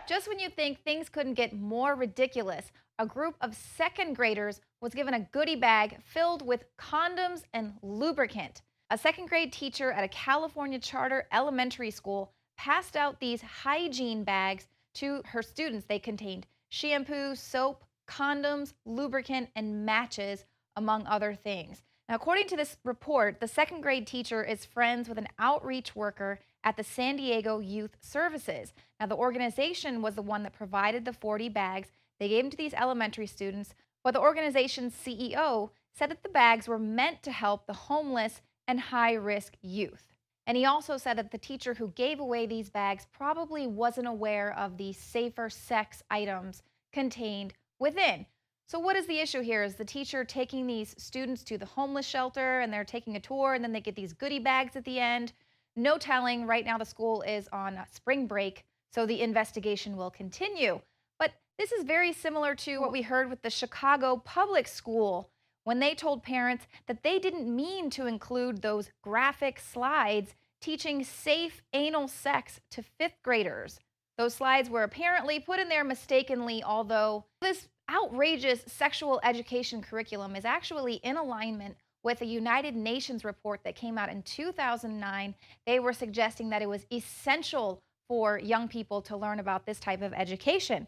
Just when you think things couldn't get more ridiculous, a group of second graders was given a goodie bag filled with condoms and lubricant. A second grade teacher at a California charter elementary school passed out these hygiene bags to her students. They contained shampoo, soap, condoms, lubricant, and matches, among other things. Now, according to this report, the second grade teacher is friends with an outreach worker at the San Diego Youth Services. Now, the organization was the one that provided the 40 bags. They gave them to these elementary students, but the organization's CEO said that the bags were meant to help the homeless and high-risk youth. And he also said that the teacher who gave away these bags probably wasn't aware of the safer sex items contained within. So what is the issue here? Is the teacher taking these students to the homeless shelter and they're taking a tour and then they get these goodie bags at the end? No telling. Right now the school is on spring break, so the investigation will continue. But this is very similar to what we heard with the Chicago public school when they told parents that they didn't mean to include those graphic slides teaching safe anal sex to fifth graders. Those slides were apparently put in there mistakenly, although this outrageous sexual education curriculum is actually in alignment with a United Nations report that came out in 2009. They were suggesting that it was essential for young people to learn about this type of education.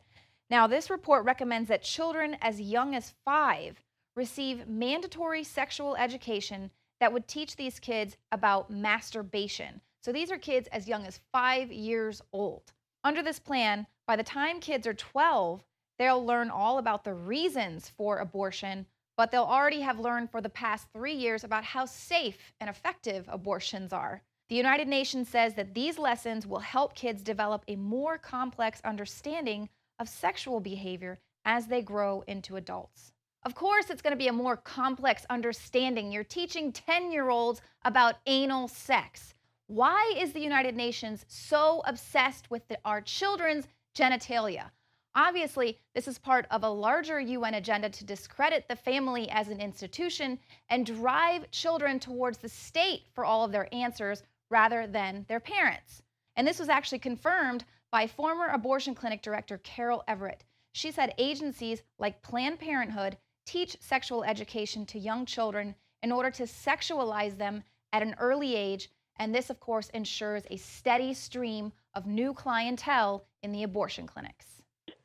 Now, this report recommends that children as young as 5 receive mandatory sexual education that would teach these kids about masturbation. So these are kids as young as 5 years old. Under this plan, by the time kids are 12, they'll learn all about the reasons for abortion, but they'll already have learned for the past 3 years about how safe and effective abortions are. The United Nations says that these lessons will help kids develop a more complex understanding of sexual behavior as they grow into adults. Of course, it's going to be a more complex understanding. You're teaching 10-year-olds about anal sex. Why is the United Nations so obsessed with our children's genitalia? Obviously, this is part of a larger UN agenda to discredit the family as an institution and drive children towards the state for all of their answers rather than their parents. And this was actually confirmed by former abortion clinic director Carol Everett. She said agencies like Planned Parenthood teach sexual education to young children in order to sexualize them at an early age, and this, of course, ensures a steady stream of new clientele in the abortion clinics.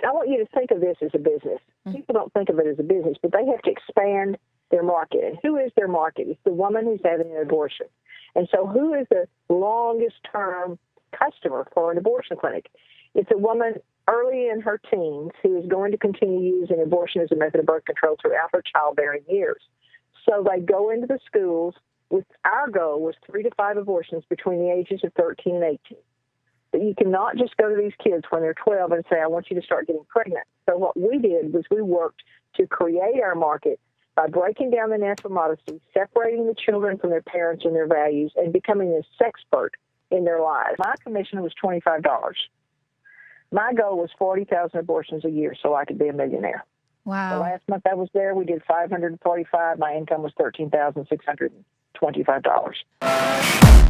I want you to think of this as a business. People don't think of it as a business, but they have to expand their market. And who is their market? It's the woman who's having an abortion. And so who is the longest-term customer for an abortion clinic? It's a woman early in her teens who is going to continue using abortion as a method of birth control throughout her childbearing years. So they go into the schools. Our goal was 3 to 5 abortions between the ages of 13 and 18. But you cannot just go to these kids when they're 12 and say, I want you to start getting pregnant. So what we did was we worked to create our market by breaking down the natural modesty, separating the children from their parents and their values, and becoming a sexpert in their lives. My commission was $25. My goal was 40,000 abortions a year so I could be a millionaire. Wow. The last month I was there, we did 545. My income was $13,625.